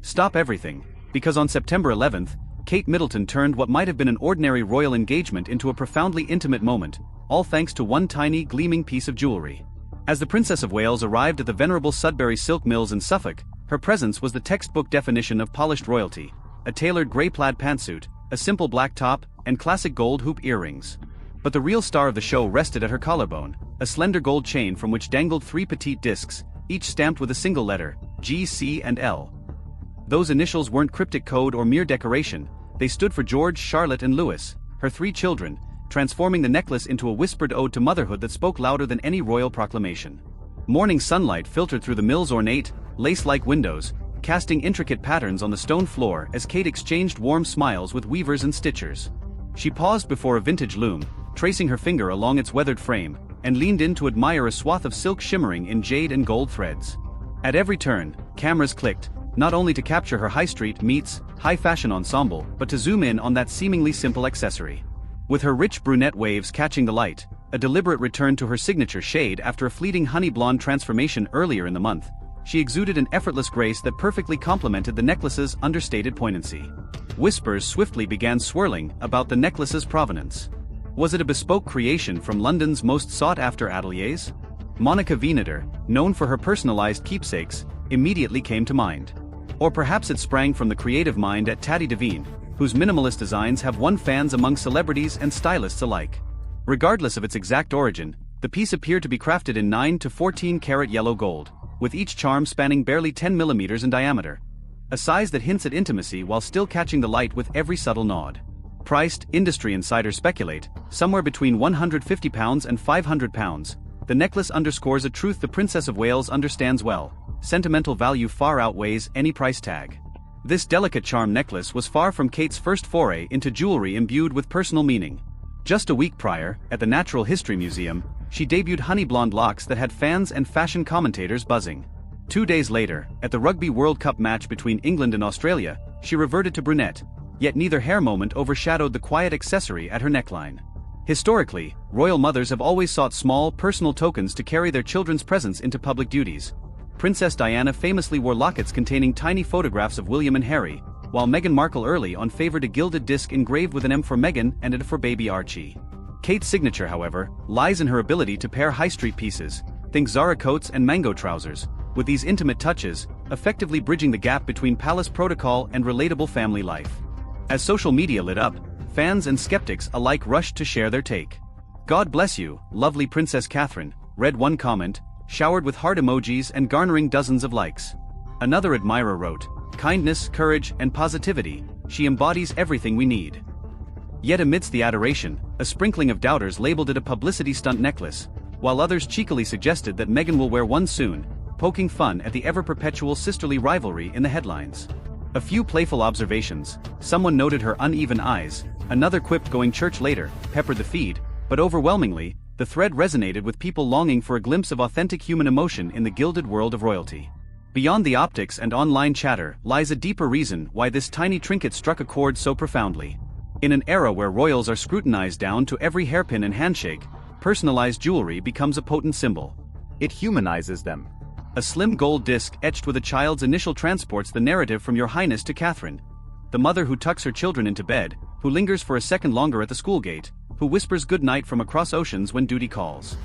Stop everything, because on September 11th, Kate Middleton turned what might have been an ordinary royal engagement into a profoundly intimate moment, all thanks to one tiny, gleaming piece of jewelry. As the Princess of Wales arrived at the venerable Sudbury Silk Mills in Suffolk, her presence was the textbook definition of polished royalty: a tailored grey plaid pantsuit, a simple black top, and classic gold hoop earrings. But the real star of the show rested at her collarbone, a slender gold chain from which dangled 3 petite discs, each stamped with a single letter, G, C, and L. Those initials weren't cryptic code or mere decoration, they stood for George, Charlotte, and Louis, her 3 children, transforming the necklace into a whispered ode to motherhood that spoke louder than any royal proclamation. Morning sunlight filtered through the mill's ornate, lace-like windows, casting intricate patterns on the stone floor as Kate exchanged warm smiles with weavers and stitchers. She paused before a vintage loom, tracing her finger along its weathered frame, and leaned in to admire a swath of silk shimmering in jade and gold threads. At every turn, cameras clicked, not only to capture her high street meets high-fashion ensemble, but to zoom in on that seemingly simple accessory. With her rich brunette waves catching the light, a deliberate return to her signature shade after a fleeting honey blonde transformation earlier in the month, she exuded an effortless grace that perfectly complemented the necklace's understated poignancy. Whispers swiftly began swirling about the necklace's provenance. Was it a bespoke creation from London's most sought-after ateliers? Monica Venator, known for her personalized keepsakes, immediately came to mind. Or perhaps it sprang from the creative mind at Tati Devine, whose minimalist designs have won fans among celebrities and stylists alike. Regardless of its exact origin, the piece appeared to be crafted in 9 to 14 karat yellow gold, with each charm spanning barely 10 millimeters in diameter. A size that hints at intimacy while still catching the light with every subtle nod. Priced, industry insiders speculate, somewhere between £150 and £500, the necklace underscores a truth the Princess of Wales understands well: sentimental value far outweighs any price tag. This delicate charm necklace was far from Kate's first foray into jewelry imbued with personal meaning. Just a week prior, at the Natural History Museum, she debuted honey blonde locks that had fans and fashion commentators buzzing. 2 days later, at the Rugby World Cup match between England and Australia, she reverted to brunette, yet neither hair moment overshadowed the quiet accessory at her neckline. Historically, royal mothers have always sought small, personal tokens to carry their children's presence into public duties. Princess Diana famously wore lockets containing tiny photographs of William and Harry, while Meghan Markle early on favored a gilded disc engraved with an M for Meghan and a for baby Archie. Kate's signature, however, lies in her ability to pair high street pieces, think Zara coats and mango trousers, with these intimate touches, effectively bridging the gap between palace protocol and relatable family life. As social media lit up, fans and skeptics alike rushed to share their take. "God bless you, lovely Princess Catherine," read one comment, showered with heart emojis and garnering dozens of likes. Another admirer wrote, "Kindness, courage, and positivity, she embodies everything we need." Yet amidst the adoration, a sprinkling of doubters labeled it a publicity stunt necklace, while others cheekily suggested that Meghan will wear one soon, poking fun at the ever-perpetual sisterly rivalry in the headlines. A few playful observations, someone noted her uneven eyes, another quipped "going church later," peppered the feed, but overwhelmingly, the thread resonated with people longing for a glimpse of authentic human emotion in the gilded world of royalty. Beyond the optics and online chatter lies a deeper reason why this tiny trinket struck a chord so profoundly. In an era where royals are scrutinized down to every hairpin and handshake, personalized jewelry becomes a potent symbol. It humanizes them. A slim gold disc etched with a child's initial transports the narrative from Your Highness to Catherine, the mother who tucks her children into bed, who lingers for a second longer at the school gate, who whispers good night from across oceans when duty calls.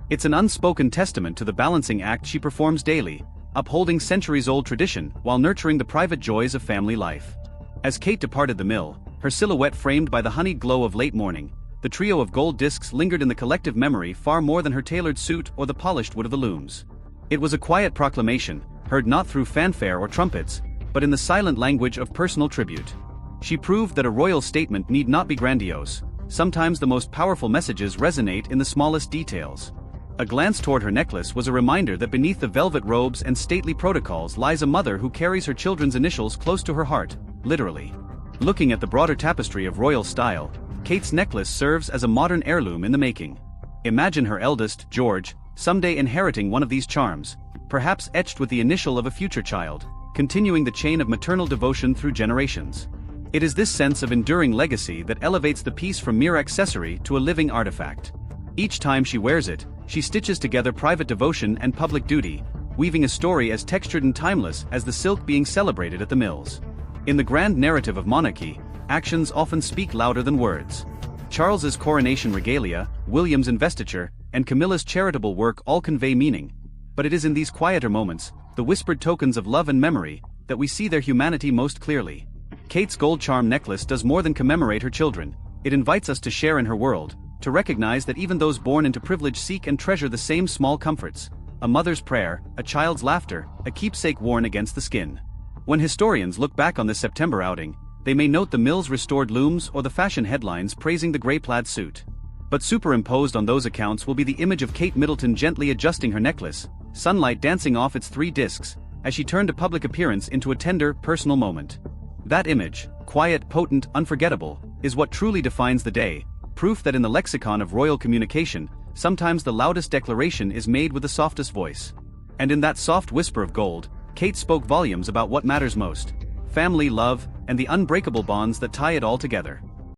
It's an unspoken testament to the balancing act she performs daily, upholding centuries-old tradition while nurturing the private joys of family life. As Kate departed the mill, her silhouette framed by the honeyed glow of late morning, the trio of gold discs lingered in the collective memory far more than her tailored suit or the polished wood of the looms. It was a quiet proclamation, heard not through fanfare or trumpets, but in the silent language of personal tribute. She proved that a royal statement need not be grandiose. Sometimes the most powerful messages resonate in the smallest details. A glance toward her necklace was a reminder that beneath the velvet robes and stately protocols lies a mother who carries her children's initials close to her heart, literally. Looking at the broader tapestry of royal style, Kate's necklace serves as a modern heirloom in the making. Imagine her eldest, George, someday inheriting one of these charms, perhaps etched with the initial of a future child, continuing the chain of maternal devotion through generations. It is this sense of enduring legacy that elevates the piece from mere accessory to a living artifact. Each time she wears it, she stitches together private devotion and public duty, weaving a story as textured and timeless as the silk being celebrated at the mills. In the grand narrative of monarchy, actions often speak louder than words. Charles's coronation regalia, William's investiture, and Camilla's charitable work all convey meaning. But it is in these quieter moments, the whispered tokens of love and memory, that we see their humanity most clearly. Kate's gold charm necklace does more than commemorate her children. It invites us to share in her world, to recognize that even those born into privilege seek and treasure the same small comforts: a mother's prayer, a child's laughter, a keepsake worn against the skin. When historians look back on this September outing, they may note the mill's restored looms or the fashion headlines praising the gray plaid suit. But superimposed on those accounts will be the image of Kate Middleton gently adjusting her necklace, sunlight dancing off its 3 discs, as she turned a public appearance into a tender, personal moment. That image, quiet, potent, unforgettable, is what truly defines the day, proof that in the lexicon of royal communication, sometimes the loudest declaration is made with the softest voice. And in that soft whisper of gold, Kate spoke volumes about what matters most: family, love, and the unbreakable bonds that tie it all together.